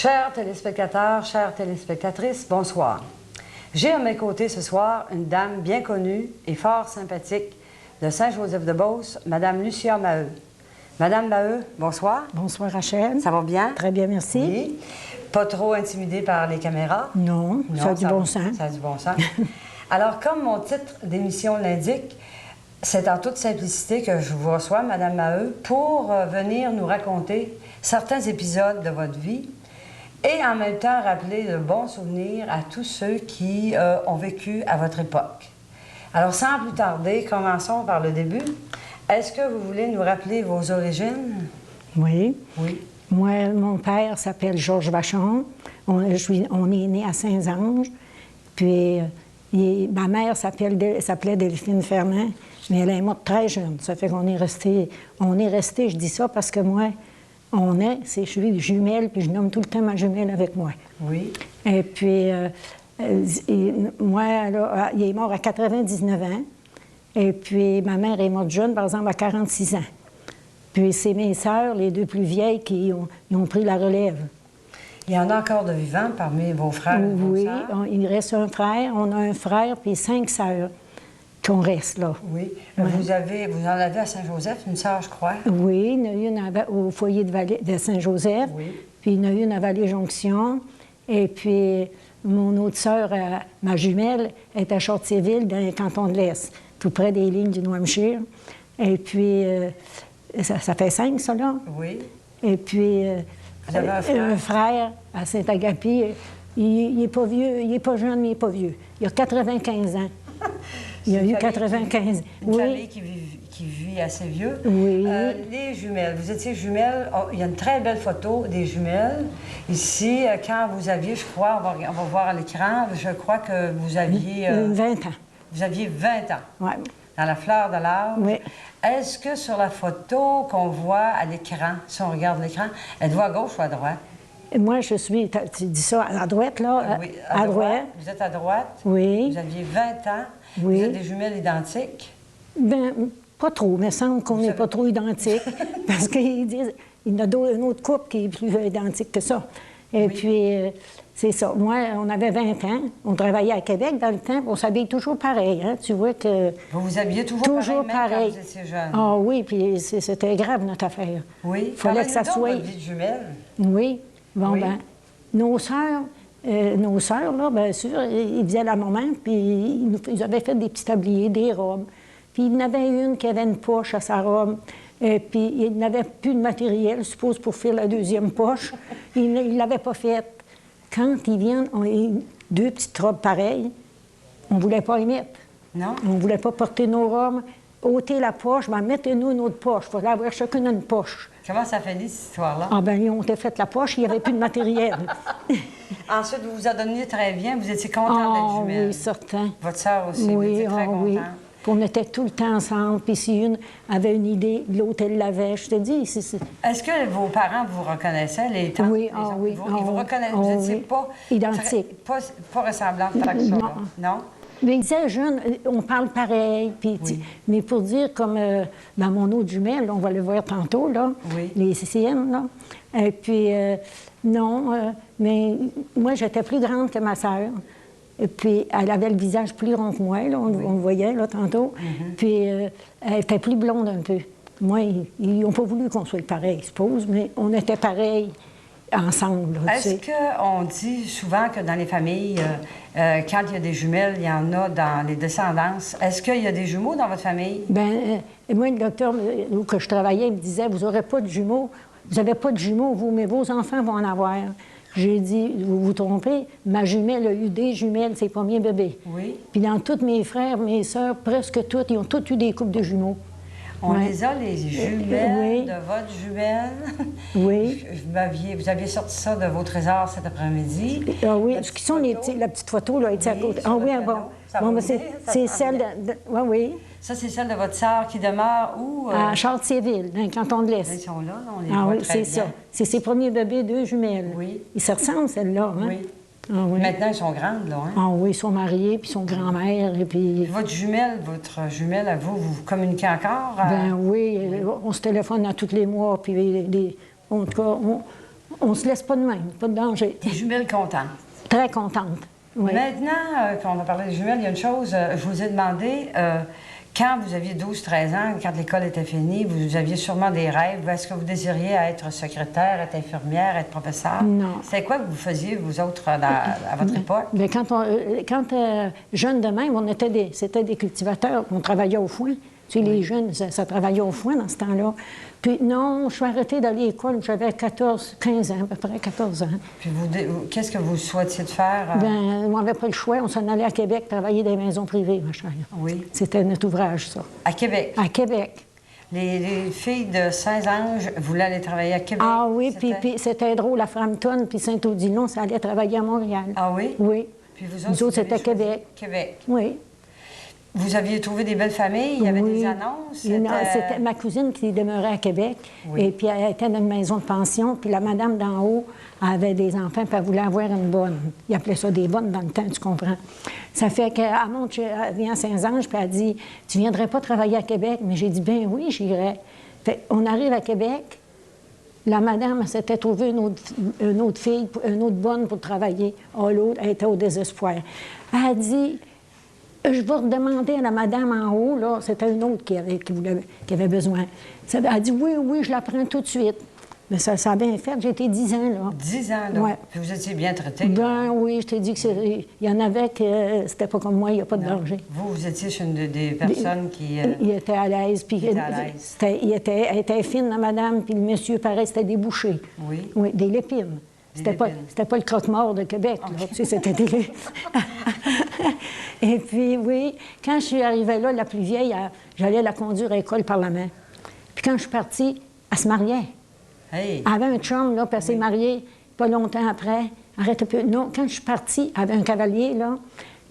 Chers téléspectateurs, chères téléspectatrices, bonsoir. J'ai à mes côtés ce soir une dame bien connue et fort sympathique de Saint-Joseph-de-Beauce, Mme Lucia Maheu. Madame Maheu, bonsoir. Bonsoir, Rachel. Ça va bien? Très bien, merci. Oui. Pas trop intimidée par les caméras? Non, ça a du bon sens. Ça a du bon sens. Alors, comme mon titre d'émission l'indique, c'est en toute simplicité que je vous reçois, Madame Maheu, pour venir nous raconter certains épisodes de votre vie et en même temps rappeler de bons souvenirs à tous ceux qui ont vécu à votre époque. Alors, sans plus tarder, commençons par le début. Est-ce que vous voulez nous rappeler vos origines? Oui. Oui. Moi, mon père s'appelle Georges Vachon. On est né à Saint-Ange. Puis, ma mère s'appelait Delphine Fernand, mais elle est morte très jeune. Ça fait qu'on est resté, je dis ça parce que moi, je suis jumelle, puis je nomme tout le temps ma jumelle avec moi. Oui. Et puis, moi, là, il est mort à 99 ans. Et puis, ma mère est morte jeune, par exemple, à 46 ans. Puis, c'est mes sœurs, les deux plus vieilles, qui ont pris la relève. Il y en a encore de vivants parmi vos frères et vos sœurs? Oui, il reste un frère. On a un frère, puis 5 sœurs qu'on reste là. Oui. Ouais. Vous en avez à Saint-Joseph, une sœur, je crois? Oui, il y en a une au foyer de Saint-Joseph. Oui. Puis, il y en a une à Vallée-Jonction. Et puis, mon autre sœur, ma jumelle, est à Châteauvieux, dans le canton de l'Est, tout près des lignes du New Hampshire. Et puis, ça fait 5, ça, là? Oui. Et puis, vous avez un frère à Saint-Agapi. Il n'est pas vieux, il n'est pas jeune, mais il n'est pas vieux. Il a 95 ans. Il a eu 95 ans. Une famille qui vit assez vieux. Oui. Les jumelles, vous étiez jumelles. Oh, il y a une très belle photo des jumelles. Ici, quand vous aviez, je crois, on va voir à l'écran, je crois que vous aviez... 20 ans. Vous aviez 20 ans. Oui. Dans la fleur de l'âge. Oui. Est-ce que sur la photo qu'on voit à l'écran, si on regarde l'écran, êtes-vous à gauche ou à droite? Moi, je suis, tu dis ça, à droite, là? Oui, à droite. Vous êtes à droite? Oui. Vous aviez 20 ans. Oui. Vous êtes des jumelles identiques? Bien, pas trop. Il me semble qu'on n'est pas trop identiques. Parce qu'ils disent, il y en a un autre couple qui est plus identique que ça. Et puis, c'est ça. Moi, on avait 20 ans. On travaillait à Québec dans le temps. On s'habille toujours pareil. Hein? Tu vois que... Vous vous habillez toujours pareil, même quand vous étiez jeune? Ah oui, puis c'était grave, notre affaire. Oui. Il fallait que ça soit... votre vie de jumelle. Oui. Bon, oui. Ben, nos sœurs, là, bien sûr, ils faisaient la maman, puis ils avaient fait des petits tabliers, des robes. Puis il y en avait une qui avait une poche à sa robe. Puis il n'avait plus de matériel, je suppose, pour faire la deuxième poche. Il ne l'avait pas faite. Quand ils viennent, on a deux petites robes pareilles, on ne voulait pas y mettre. Non? On ne voulait pas porter nos robes. Ôter la poche, ben mettez-nous une autre poche. Il fallait avoir chacune une poche. Comment ça fait, cette histoire-là? Ah bien, ils ont fait la poche, il n'y avait plus de matériel. Ensuite, vous vous adonniez très bien, vous étiez contente d'être jumelle. Oui, certain. Votre sœur aussi, oui, vous étiez très contente. Oui. Puis on était tout le temps ensemble, puis si une avait une idée, l'autre, elle l'avait. Je te dis, Est-ce que vos parents vous reconnaissaient, les tantes? Oui, oui. Ils vous reconnaissaient, vous n'étiez pas... Identiques. Pas ressemblantes tant que ça, là. Non? Mais ils disaient, jeune, on parle pareil. Puis, mais pour dire, comme dans mon autre jumelle, on va le voir tantôt, là, les siennes, là. Et puis, non, mais moi, j'étais plus grande que ma sœur. Et puis, elle avait le visage plus rond que moi, là, on le voyait, là, tantôt. Puis, elle était plus blonde un peu. Moi, ils n'ont pas voulu qu'on soit pareil, je suppose, mais on était pareils ensemble. Est-ce qu'on dit souvent que dans les familles, quand il y a des jumelles, il y en a dans les descendances. Est-ce qu'il y a des jumeaux dans votre famille? Bien, moi, le docteur où que je travaillais, il me disait, vous n'aurez pas de jumeaux. Vous n'avez pas de jumeaux, vous, mais vos enfants vont en avoir. J'ai dit, vous vous trompez, ma jumelle a eu des jumelles, ses premiers bébés. Oui. Puis dans tous mes frères, mes sœurs, presque toutes, ils ont tous eu des couples de jumeaux. On les a, les jumelles de votre jumelle. Oui. Vous aviez sorti ça de vos trésors cet après-midi. Ah oui, ce qui sont la petite photo, là, était à côté. Ah oui, bon. C'est celle de... Oui, oui. Ça, c'est celle de votre sœur qui demeure où? À Châteauvieux, dans le canton de l'Est. Ils sont là, on les voit très bien. C'est ça. C'est ses premiers bébés, 2 jumelles. Oui. Ils se ressemblent, celles-là, hein? Oui. Ah, oui. Maintenant, ils sont grandes, là, hein? Ah oui, ils sont mariés, puis ils sont grand-mères, et puis... Votre jumelle, à vous, vous communiquez encore? Ben oui, on se téléphone à tous les mois, puis en tout cas, on ne se laisse pas de même, pas de danger. Tes jumelles contentes. Très contente. Oui. Maintenant, quand on va parler des jumelles, il y a une chose, je vous ai demandé, quand vous aviez 12-13 ans, quand l'école était finie, vous aviez sûrement des rêves. Est-ce que vous désiriez être secrétaire, être infirmière, être professeur? Non. C'est quoi que vous faisiez, vous autres, à votre époque? Bien, quand jeunes de même, c'était des cultivateurs, on travaillait au foin. Tu sais, les jeunes, ça travaillait au foin dans ce temps-là. Puis non, je suis arrêtée d'aller à l'école, j'avais 15 ans, à peu près 14 ans. Puis qu'est-ce que vous souhaitiez de faire? Bien, on n'avait pas le choix, on s'en allait à Québec travailler dans les maisons privées, ma chère. Oui. C'était notre ouvrage, ça. À Québec? À Québec. Les filles de Saint-Ange voulaient aller travailler à Québec? Ah oui, puis c'était drôle, à Frampton, puis Saint-Odilon, ça allait travailler à Montréal. Ah oui? Oui. Puis nous autres, c'était Québec. Québec. Oui. Vous aviez trouvé des belles familles? Il y avait des annonces? C'était ma cousine qui demeurait à Québec. Oui. Et puis elle était dans une maison de pension. Puis la madame d'en haut avait des enfants, puis elle voulait avoir une bonne. Ils appelaient ça des bonnes dans le temps, tu comprends. Ça fait qu'elle monte, elle vient à Saint-Ange, puis elle dit « Tu viendrais pas travailler à Québec? » Mais j'ai dit « Bien oui, j'irai. » Fait on arrive à Québec. La madame s'était trouvée une autre fille, une autre bonne pour travailler. Oh, l'autre, elle était au désespoir. Elle a dit... Je vais redemander à la madame en haut, là, c'était une autre qui avait besoin. Elle a dit oui, je la prends tout de suite. Mais ça a bien fait, j'ai été 10 ans, là. 10 ans, là? Ouais. Puis vous étiez bien traité? Ben oui, je t'ai dit qu'il y en avait que c'était pas comme moi, il n'y a pas de danger. Vous étiez chez une des personnes qui... Il était à l'aise, puis elle était fine, la madame, puis le monsieur, pareil, c'était des bouchers. Oui? Oui, des lépines. C'était pas le croque-mort de Québec, là. Tu sais, c'était des... Et puis, oui, quand je suis arrivée là, la plus vieille, j'allais la conduire à l'école par la main. Puis quand je suis partie, elle se mariait. Hey. Elle avait un chum, là, puis elle s'est mariée pas longtemps après. Arrête un peu. Non, quand je suis partie, elle avait un cavalier, là.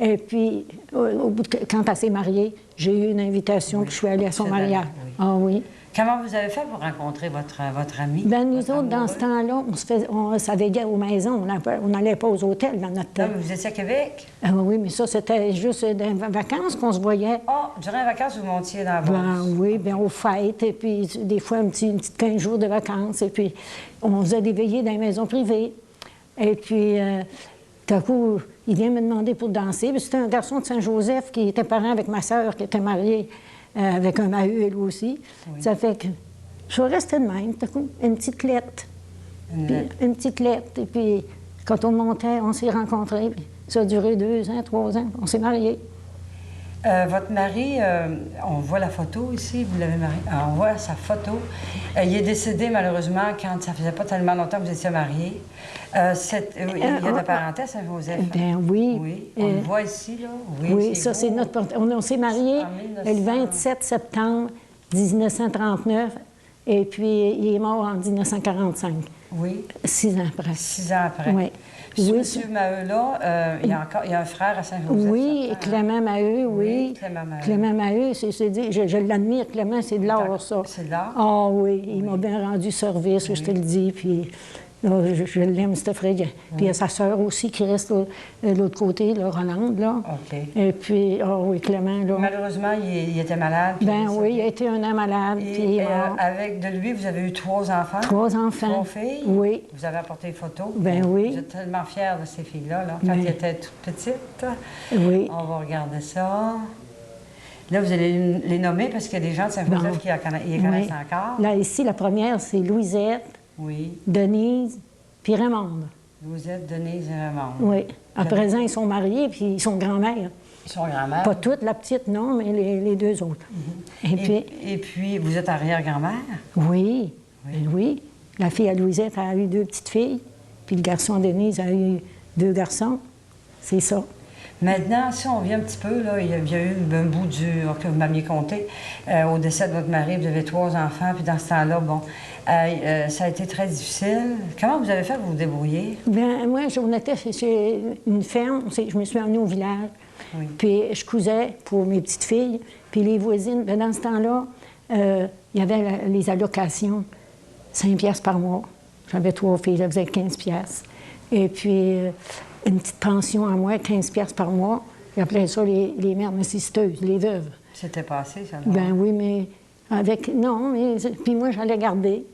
Et puis, quand elle s'est mariée, j'ai eu une invitation, puis je suis allée à son mariage. Oui. Ah oui. Comment vous avez fait pour rencontrer votre ami? Bien, nous autres, dans ce temps-là, on s'avéguait aux maisons. On n'allait pas aux hôtels dans notre temps. Non, mais vous étiez à Québec? Ah oui, mais ça, c'était juste dans les vacances qu'on se voyait. Ah, durant les vacances, vous montiez dans la Beauce? Ben oui, bien aux fêtes, et puis des fois, une petite 15 jours de vacances. Et puis, on faisait des veillées dans les maisons privées. Et puis, tout à coup, il vient me demander pour danser. C'était un garçon de Saint-Joseph qui était parent avec ma sœur, qui était mariée avec un maheu, elle aussi. Oui. Ça fait que je suis restée de même, tout à coup, une petite lettre. Une petite lettre. Et puis, quand on montait, on s'est rencontrés. Puis ça a duré 2 ans, 3 ans. On s'est mariés. Votre mari, on voit la photo ici, vous l'avez marié. On voit sa photo. Il est décédé malheureusement quand ça faisait pas tellement longtemps que vous étiez mariés. Il y a de parenté à Saint-Joseph. Bien oui. Oui. On le voit ici, là. Oui, ça c'est notre... On s'est mariés le 27 septembre 1939 et puis il est mort en 1945. Oui. 6 ans après. 6 ans après. Oui. Puis oui, M. Maheu-là, il y a un frère à Saint-Joseph. Oui, Clément Maheu, oui. Clément Maheu. Clément Maheu, je l'admire, Clément, c'est de l'art, ça. C'est de l'art? Ah oui, il m'a bien rendu service, je te le dis, puis là, je l'aime, ce frère. Puis il y a sa sœur aussi qui reste de l'autre côté, là, Rolande, là. OK. Et puis, oui, Clément, là. Malheureusement, il était malade. Ben oui, il a été 1 an malade. Et avec de lui, vous avez eu 3 enfants? 3 enfants. 3 filles? Oui. Vous avez apporté des photos? Ben oui. Vous êtes tellement fière de ces filles-là, là, quand elles étaient toutes petites. Oui. On va regarder ça. Là, vous allez les nommer parce qu'il y a des gens de Saint-Joseph qui les connaissent encore. Là, ici, la première, c'est Louisette, Denise, puis Raymonde. Louisette, Denise et Raymonde. Oui. À présent, ils sont mariés, puis ils sont grand-mères. Ils sont grand-mères? Pas toutes, la petite, non, mais les 2 autres. Et puis, vous êtes arrière-grand-mère? Oui. Oui. La fille à Louisette a eu 2 petites filles, puis le garçon Denise a eu 2 garçons. C'est ça. Maintenant, si on vient un petit peu, là, il y a eu un bout dur que vous m'aviez compté. Au décès de votre mari, vous avez 3 enfants, puis dans ce temps-là, bon, ça a été très difficile. Comment vous avez fait pour vous débrouiller? Bien, moi, on était chez une ferme. Je me suis emmenée au village. Oui. Puis je cousais pour mes petites filles. Puis les voisines, bien, dans ce temps-là, il y avait les allocations, 5 piastres par mois. J'avais 3 filles, je faisais 15 piastres. Et puis, une petite pension à moi, 15 piastres par mois. J'appelais ça les mères nécessiteuses, les veuves. C'était passé, ça? Ben oui, mais avec... Non, mais... Puis moi, j'allais garder.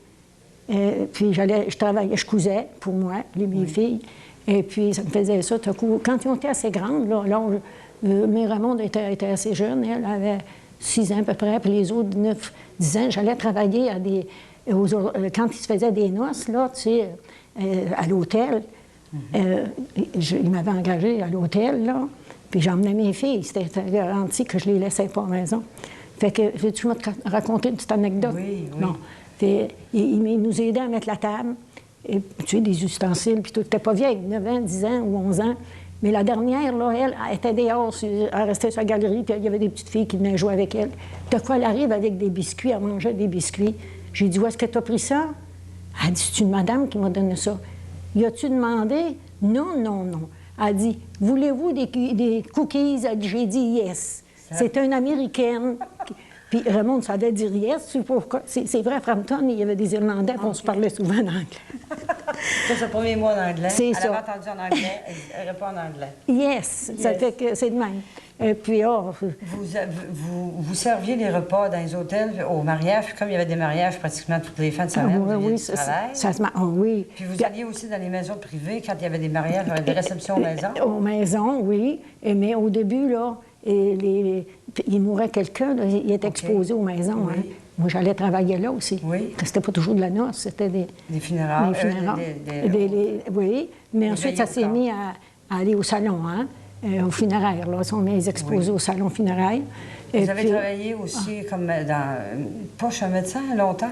Puis je travaillais, je cousais pour moi, mes filles. Et puis, ça me faisait ça. Tout à coup, quand ils ont été assez grandes, là, mais Raymond était assez jeune, elle avait 6 ans à peu près, puis les autres 9, 10 ans, j'allais travailler quand ils se faisaient des noces, là, tu sais, à l'hôtel. Ils m'avaient engagé à l'hôtel, là, puis j'emmenais mes filles. C'était garanti que je les laissais pas à la maison. Fait que, veux-tu me raconter une petite anecdote? Oui. Bon. Puis, il nous aidait à mettre la table, et, tu sais, des ustensiles, puis tout. T'es pas vieille, 9 ans, 10 ans ou 11 ans. Mais la dernière, là, elle était dehors, elle restait sur la galerie, puis il y avait des petites filles qui venaient jouer avec elle. De quoi elle arrive avec des biscuits, elle mangeait des biscuits. J'ai dit, où est-ce que tu as pris ça? Elle dit, c'est une madame qui m'a donné ça. Y as-tu demandé? Non. Elle dit, voulez-vous des cookies? J'ai dit yes. C'est une Américaine. Puis Raymond savait dire yes. C'est vrai, à Frampton, il y avait des Irlandais, puis on se parlait souvent en anglais. Ça, c'est le premier mot en anglais. C'est ça. Elle avait entendu en anglais, elle répond en anglais. Yes. Ça fait que c'est de même. Et puis, vous serviez les repas dans les hôtels au mariage, comme il y avait des mariages pratiquement toutes les fins de semaine, oui. Puis vous alliez aussi dans les maisons privées quand il y avait des mariages, il y avait des réceptions aux maisons? Aux maisons, oui. Mais au début, là, il mourait quelqu'un, il était exposé aux maisons. Oui. Hein. Moi, j'allais travailler là aussi. Oui. C'était pas toujours de la noce, c'était des funérailles. Oui, mais ensuite, ça s'est mis à aller au salon, hein, au funéraire. Là, ils sont mis exposés au salon funéraire. Vous avez travaillé aussi comme pas chez un médecin longtemps?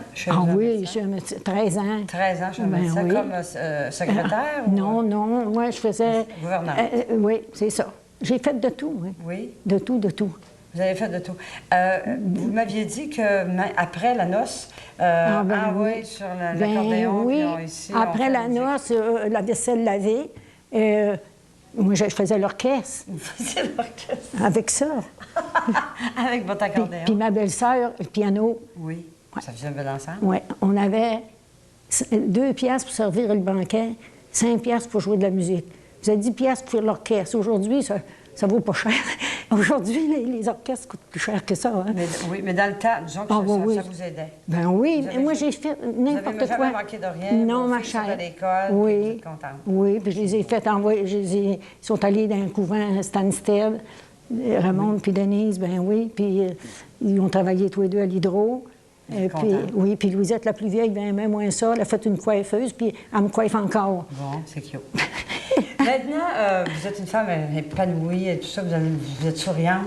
Oui, chez un médecin, 13 ans. 13 ans chez un médecin, oui. Comme secrétaire? Non, moi, je faisais... Gouvernante. Oui, c'est ça. J'ai fait de tout, oui. Oui? De tout. Vous avez fait de tout. Vous m'aviez dit qu'après la noce, oui, sur l'accordéon, oui. Ici, après la noce, la vaisselle lavée, moi, je faisais l'orchestre. Vous faisiez l'orchestre? Avec ça. Avec votre accordéon. Puis ma belle-sœur, le piano. Oui. Ouais. Ça faisait un bel ensemble. Oui. On avait 2 piastres pour servir le banquet, 5 piastres pour jouer de la musique. Vous avez 10 piastres pour faire l'orchestre. Aujourd'hui, ça vaut pas cher. Aujourd'hui, les orchestres coûtent plus cher que ça. Hein? Mais dans le temps, disons que ça vous aidait. Ben oui, mais moi, j'ai fait n'importe quoi. Vous n'avez jamais manqué de rien? Non, ma chère. À l'école, oui. vous êtes contente. Oui, puis je les ai fait envoyer. Ils sont allés dans un couvent à Stansted, Raymond puis Denise, ben oui. Puis ils ont travaillé tous les deux à l'hydro. Puis Louisette, la plus vieille, ben même moins ça. Elle a fait une coiffeuse, puis elle me coiffe encore. Bon, c'est cute. Maintenant, vous êtes une femme épanouie et tout ça, vous êtes souriante.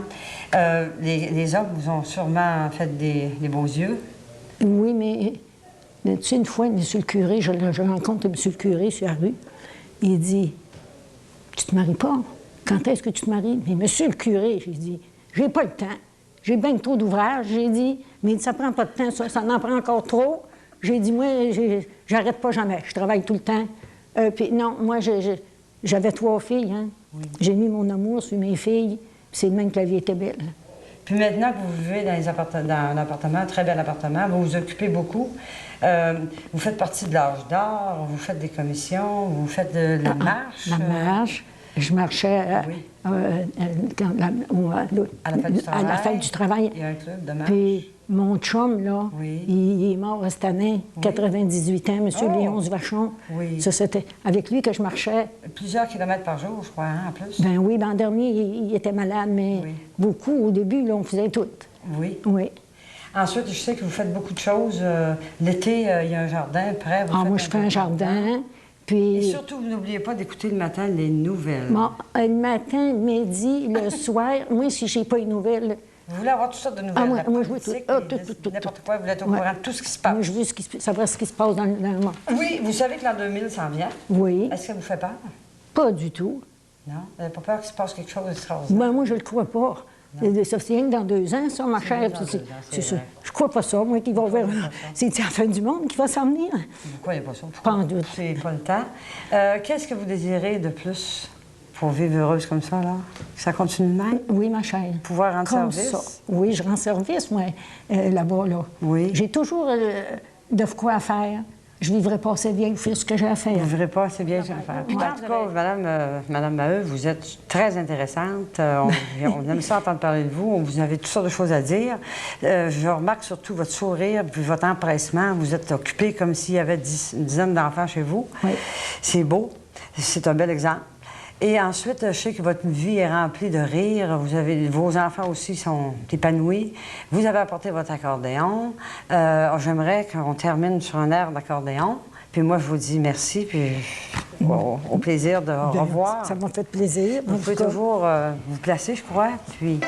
Les hommes vous ont sûrement fait des beaux yeux. Oui, mais tu sais, une fois, M. le curé, je rencontre M. le curé sur la rue. Il dit, tu te maries pas? Quand est-ce que tu te maries? Mais M. le curé, j'ai dit, j'ai pas le temps. J'ai bien trop d'ouvrages. J'ai dit, mais ça prend pas de temps, ça en prend encore trop. J'ai dit, moi, j'arrête pas jamais. Je travaille tout le temps. Puis non, moi, j'avais 3 filles. Hein? Oui. J'ai mis mon amour sur mes filles. Puis c'est de même que la vie était belle. Puis maintenant que vous vivez dans un appartement, un très bel appartement, vous vous occupez beaucoup. Vous faites partie de l'âge d'or, vous faites des commissions, vous faites de la marche. La marche. Je marchais à la fête du travail. Il y a un club de marche. Puis mon chum, là, il est mort cette année, 98 ans, M. Léonce Vachon. Oui. Ça, c'était avec lui que je marchais. Plusieurs kilomètres par jour, je crois, hein, en plus. Ben oui, l'an dernier, il était malade, mais beaucoup. Au début, là, on faisait tout. Oui. Oui. Ensuite, je sais que vous faites beaucoup de choses. L'été, il y a un jardin près. Moi, je fais un jardin. Puis... Et surtout, vous n'oubliez pas d'écouter le matin les nouvelles. Bon, le matin, le midi, le soir, moi, si je n'ai pas les nouvelles... Vous voulez avoir toutes sortes de nouvelles? Moi, je veux tout. N'importe quoi, vous êtes au courant de tout ce qui se passe. Moi, je veux savoir ce qui se passe dans le monde. Oui, vous savez que l'an 2000 s'en vient. Oui. Est-ce que ça vous fait peur? Pas du tout. Non? Vous n'avez pas peur qu'il se passe quelque chose d'extraordinaire? Moi, je ne le crois pas. Ça, c'est rien que dans 2 ans, ça, ma chère. C'est ça. Je crois pas ça, moi, qui va vers... C'est la fin du monde qui va s'en venir. Pourquoi il n'y a pas ça? Pas en doute. C'est pas le temps. Qu'est-ce que vous désirez de plus pour vivre heureuse comme ça, là? Que ça continue de même? Oui, ma chère. Pouvoir rendre service? Ça. Oui, je rends service, moi, là-bas, là. Oui. J'ai toujours de quoi faire. je vivrais pas assez bien, faire ce que j'ai à faire. Vous ne vivrez pas assez bien à faire. Puis, en tout cas, Madame Maheu, vous êtes très intéressante. On aime ça entendre parler de vous. Vous avez toutes sortes de choses à dire. Je remarque surtout votre sourire puis votre empressement. Vous êtes occupé comme s'il y avait une dizaine d'enfants chez vous. Oui. C'est beau. C'est un bel exemple. Et ensuite, je sais que votre vie est remplie de rire. Vos enfants aussi sont épanouis. Vous avez apporté votre accordéon. J'aimerais qu'on termine sur un air d'accordéon. Puis moi, je vous dis merci, puis au plaisir de revoir. Ça m'a fait plaisir. Vous pouvez toujours vous placer, je crois. Puis...